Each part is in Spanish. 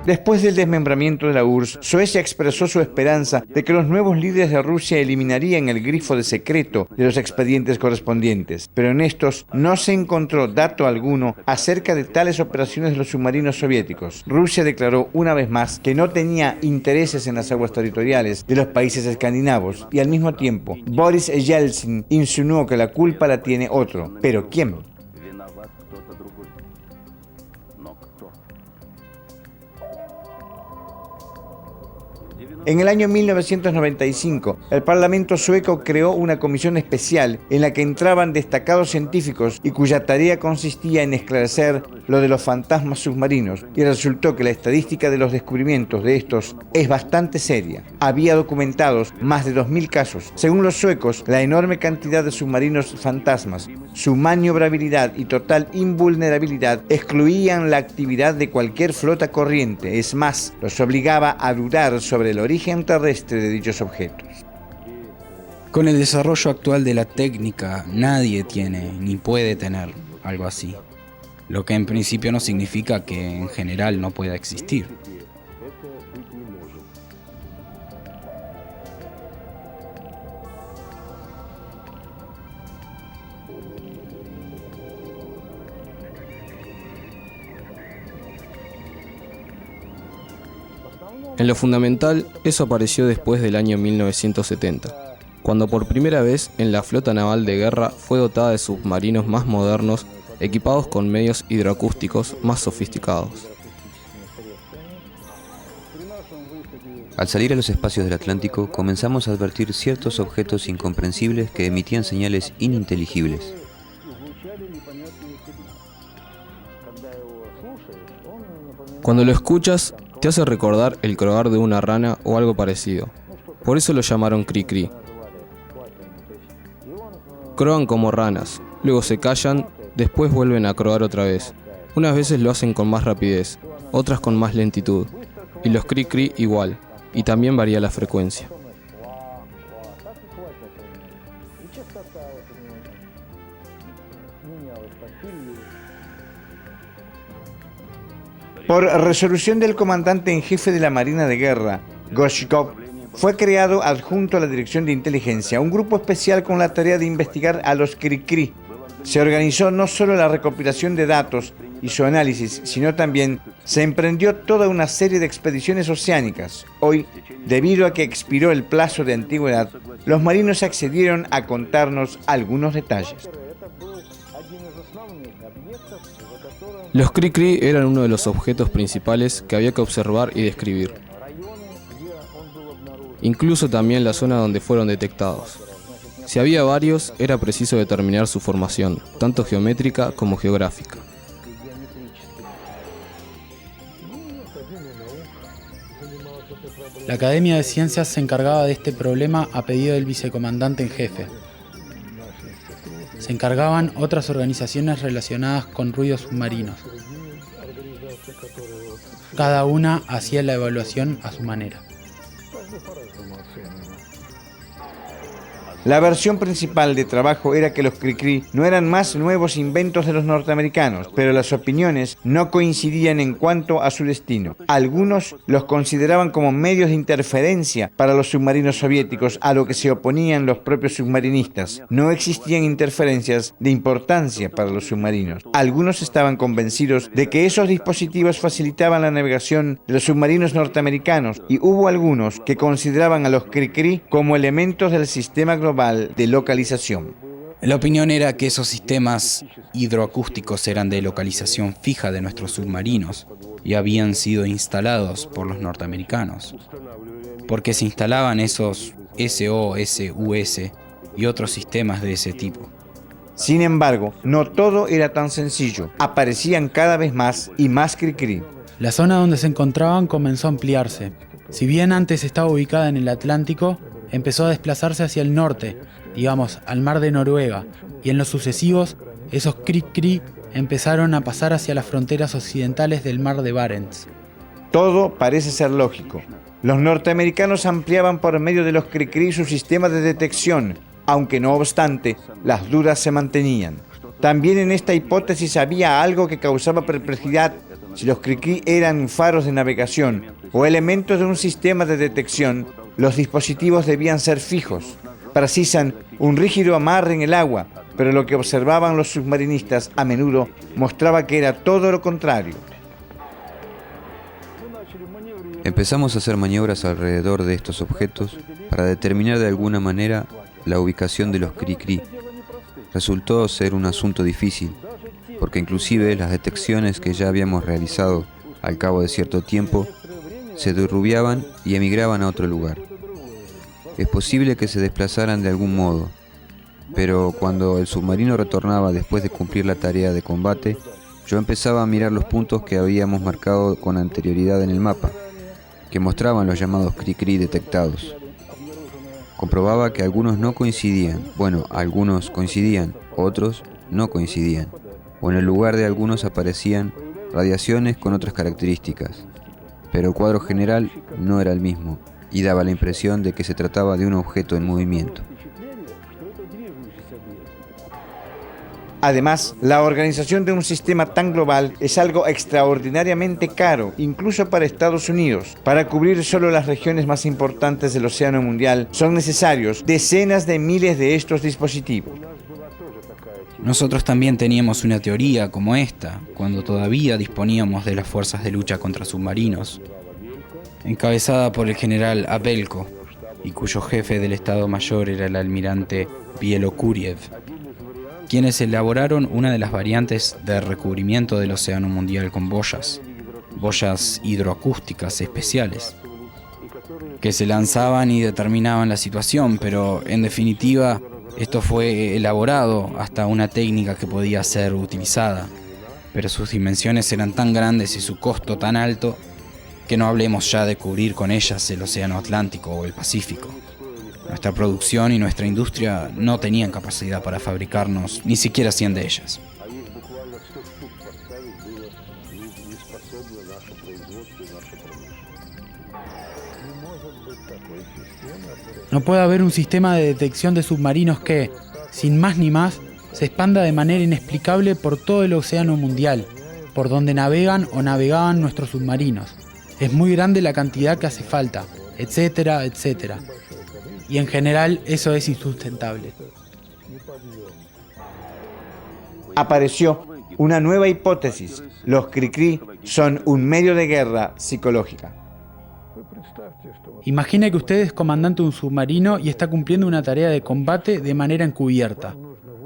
Después del desmembramiento de la URSS, Suecia expresó su esperanza de que los nuevos líderes de Rusia eliminarían el grifo de secreto de los expedientes correspondientes, pero en estos no se encontró dato alguno acerca de tales operaciones de los submarinos soviéticos. Rusia declaró una vez más que no tenía intereses en las aguas territoriales de los países escandinavos y al mismo tiempo Boris Yeltsin insinuó que la culpa la tiene otro. ¿Pero quién? En el año 1995, el Parlamento sueco creó una comisión especial en la que entraban destacados científicos y cuya tarea consistía en esclarecer lo de los fantasmas submarinos, y resultó que la estadística de los descubrimientos de estos es bastante seria. Había documentados más de 2.000 casos. Según los suecos, la enorme cantidad de submarinos fantasmas, su maniobrabilidad y total invulnerabilidad excluían la actividad de cualquier flota corriente. Es más, los obligaba a dudar sobre el origen terrestre de dichos objetos. Con el desarrollo actual de la técnica, nadie tiene ni puede tener algo así, lo que en principio no significa que en general no pueda existir. En lo fundamental, eso apareció después del año 1970, cuando por primera vez en la flota naval de guerra fue dotada de submarinos más modernos, equipados con medios hidroacústicos más sofisticados. Al salir a los espacios del Atlántico, comenzamos a advertir ciertos objetos incomprensibles que emitían señales ininteligibles. Cuando lo escuchas, te hace recordar el croar de una rana o algo parecido. Por eso lo llamaron cri-cri. Croan como ranas, luego se callan, después vuelven a croar otra vez. Unas veces lo hacen con más rapidez, otras con más lentitud. Y los cri-cri igual, y también varía la frecuencia. Por resolución del comandante en jefe de la Marina de Guerra, Gorshkov, fue creado adjunto a la Dirección de Inteligencia un grupo especial con la tarea de investigar a los cri-cri. Se organizó no solo la recopilación de datos y su análisis, sino también se emprendió toda una serie de expediciones oceánicas. Hoy, debido a que expiró el plazo de antigüedad, los marinos accedieron a contarnos algunos detalles. Los cri-cri eran uno de los objetos principales que había que observar y describir. Incluso también la zona donde fueron detectados. Si había varios, era preciso determinar su formación, tanto geométrica como geográfica. La Academia de Ciencias se encargaba de este problema a pedido del vicecomandante en jefe. Se encargaban otras organizaciones relacionadas con ruidos submarinos. Cada una hacía la evaluación a su manera. La versión principal de trabajo era que los cri-cri no eran más nuevos inventos de los norteamericanos, pero las opiniones no coincidían en cuanto a su destino. Algunos los consideraban como medios de interferencia para los submarinos soviéticos, a lo que se oponían los propios submarinistas. No existían interferencias de importancia para los submarinos. Algunos estaban convencidos de que esos dispositivos facilitaban la navegación de los submarinos norteamericanos, y hubo algunos que consideraban a los cri-cri como elementos del sistema global de localización. La opinión era que esos sistemas hidroacústicos eran de localización fija de nuestros submarinos y habían sido instalados por los norteamericanos, porque se instalaban esos SOSUS y otros sistemas de ese tipo. Sin embargo, no todo era tan sencillo. Aparecían cada vez más y más cri-cri. La zona donde se encontraban comenzó a ampliarse. Si bien antes estaba ubicada en el Atlántico, empezó a desplazarse hacia el norte, digamos, al mar de Noruega, y en los sucesivos, esos cri-cri empezaron a pasar hacia las fronteras occidentales del mar de Barents. Todo parece ser lógico. Los norteamericanos ampliaban por medio de los cri-cri su sistema de detección, aunque no obstante, las dudas se mantenían. También en esta hipótesis había algo que causaba perplejidad si los Cricri eran faros de navegación o elementos de un sistema de detección, los dispositivos debían ser fijos. Precisan un rígido amarre en el agua, pero lo que observaban los submarinistas a menudo mostraba que era todo lo contrario. Empezamos a hacer maniobras alrededor de estos objetos para determinar de alguna manera la ubicación de los Cricri. Resultó ser un asunto difícil, porque inclusive las detecciones que ya habíamos realizado al cabo de cierto tiempo se derrubiaban y emigraban a otro lugar. Es posible que se desplazaran de algún modo, pero cuando el submarino retornaba después de cumplir la tarea de combate, yo empezaba a mirar los puntos que habíamos marcado con anterioridad en el mapa, que mostraban los llamados Cricri detectados. Comprobaba que algunos no coincidían, algunos coincidían, otros no coincidían, o en el lugar de algunos aparecían radiaciones con otras características, pero el cuadro general no era el mismo y daba la impresión de que se trataba de un objeto en movimiento. Además, la organización de un sistema tan global es algo extraordinariamente caro, incluso para Estados Unidos. Para cubrir solo las regiones más importantes del Océano Mundial, son necesarios decenas de miles de estos dispositivos. Nosotros también teníamos una teoría como esta, cuando todavía disponíamos de las fuerzas de lucha contra submarinos, encabezada por el general Abelko, y cuyo jefe del Estado Mayor era el almirante Bielokuriev, quienes elaboraron una de las variantes de recubrimiento del Océano Mundial con boyas hidroacústicas especiales, que se lanzaban y determinaban la situación, pero en definitiva esto fue elaborado hasta una técnica que podía ser utilizada, pero sus dimensiones eran tan grandes y su costo tan alto que no hablemos ya de cubrir con ellas el Océano Atlántico o el Pacífico. Nuestra producción y nuestra industria no tenían capacidad para fabricarnos ni siquiera 100 de ellas. No puede haber un sistema de detección de submarinos que, sin más ni más, se expanda de manera inexplicable por todo el océano mundial, por donde navegan o navegaban nuestros submarinos. Es muy grande la cantidad que hace falta, etcétera, etcétera. Y en general eso es insustentable. Apareció una nueva hipótesis. Los Cricri son un medio de guerra psicológica. Imagine que usted es comandante de un submarino y está cumpliendo una tarea de combate de manera encubierta.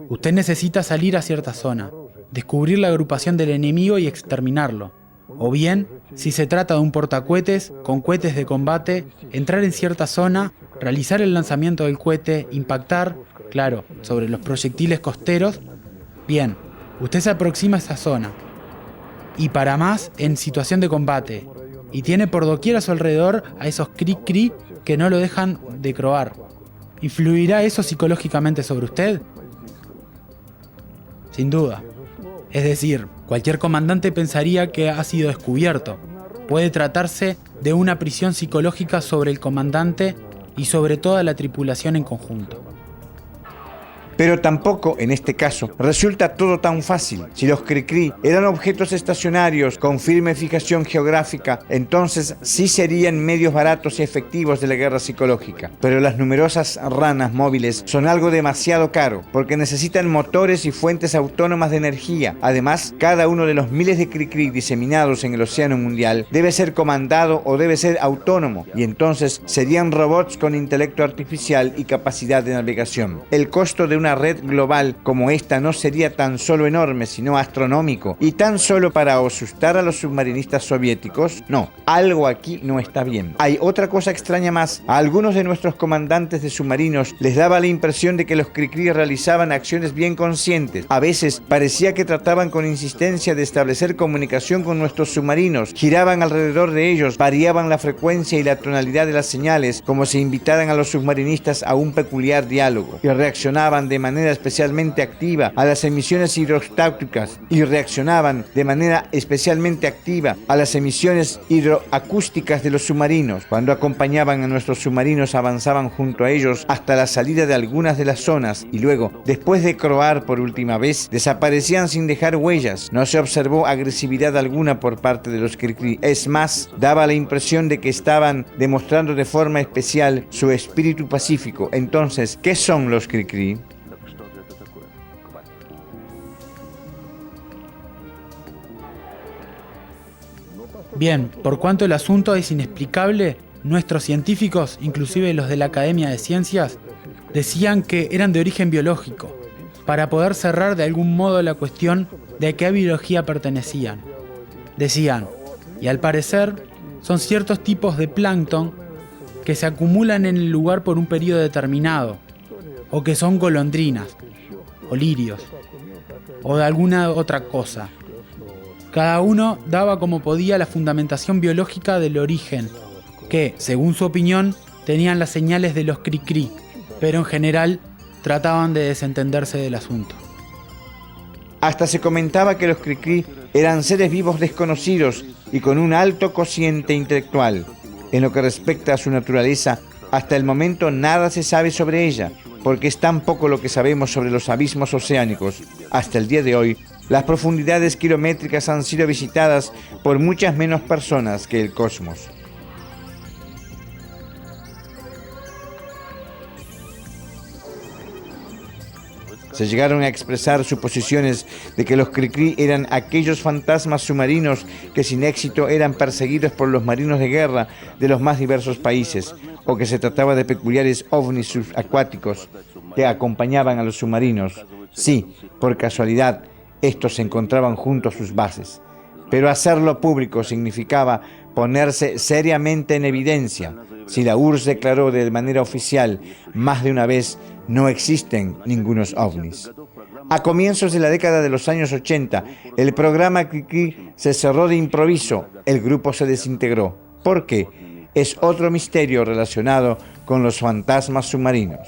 Usted necesita salir a cierta zona, descubrir la agrupación del enemigo y exterminarlo. O bien, si se trata de un portacohetes con cohetes de combate, entrar en cierta zona, realizar el lanzamiento del cohete, impactar, claro, sobre los proyectiles costeros. Bien, usted se aproxima a esa zona. Y para más, en situación de combate. Y tiene por doquier a su alrededor a esos Cricri que no lo dejan de croar. ¿Influirá eso psicológicamente sobre usted? Sin duda. Es decir, cualquier comandante pensaría que ha sido descubierto. Puede tratarse de una prisión psicológica sobre el comandante y sobre toda la tripulación en conjunto. Pero tampoco, en este caso, resulta todo tan fácil. Si los Cricri eran objetos estacionarios con firme fijación geográfica, entonces sí serían medios baratos y efectivos de la guerra psicológica. Pero las numerosas ranas móviles son algo demasiado caro, porque necesitan motores y fuentes autónomas de energía. Además, cada uno de los miles de Cricri diseminados en el océano mundial debe ser comandado o debe ser autónomo, y entonces serían robots con intelecto artificial y capacidad de navegación. El costo de una red global como esta no sería tan solo enorme, sino astronómico. Y tan solo para asustar a los submarinistas soviéticos, no, algo aquí no está bien. Hay otra cosa extraña más. A algunos de nuestros comandantes de submarinos les daba la impresión de que los Cricri realizaban acciones bien conscientes. A veces parecía que trataban con insistencia de establecer comunicación con nuestros submarinos, giraban alrededor de ellos, variaban la frecuencia y la tonalidad de las señales, como si invitaran a los submarinistas a un peculiar diálogo, y reaccionaban de manera especialmente activa a las emisiones hidrostáticas y reaccionaban de manera especialmente activa a las emisiones hidroacústicas de los submarinos. Cuando acompañaban a nuestros submarinos, avanzaban junto a ellos hasta la salida de algunas de las zonas y luego, después de croar por última vez, desaparecían sin dejar huellas. No se observó agresividad alguna por parte de los Cricri. Es más, daba la impresión de que estaban demostrando de forma especial su espíritu pacífico. Entonces, ¿qué son los Cricri? Bien, por cuanto el asunto es inexplicable, nuestros científicos, inclusive los de la Academia de Ciencias, decían que eran de origen biológico, para poder cerrar de algún modo la cuestión de a qué biología pertenecían. Decían, y al parecer, son ciertos tipos de plancton que se acumulan en el lugar por un periodo determinado, o que son golondrinas, o lirios, o de alguna otra cosa. Cada uno daba como podía la fundamentación biológica del origen, que, según su opinión, tenían las señales de los Cricri, pero en general trataban de desentenderse del asunto. Hasta se comentaba que los Cricri eran seres vivos desconocidos y con un alto cociente intelectual. En lo que respecta a su naturaleza, hasta el momento nada se sabe sobre ella, porque es tan poco lo que sabemos sobre los abismos oceánicos. Hasta el día de hoy, las profundidades kilométricas han sido visitadas por muchas menos personas que el cosmos. Se llegaron a expresar suposiciones de que los Cricri eran aquellos fantasmas submarinos que sin éxito eran perseguidos por los marinos de guerra de los más diversos países, o que se trataba de peculiares ovnis subacuáticos que acompañaban a los submarinos. Sí, por casualidad, estos se encontraban junto a sus bases. Pero hacerlo público significaba ponerse seriamente en evidencia. Si la URSS declaró de manera oficial más de una vez, no existen ningunos ovnis. A comienzos de la década de los años 80, el programa Cricri se cerró de improviso, el grupo se desintegró. ¿Por qué? Es otro misterio relacionado con los fantasmas submarinos.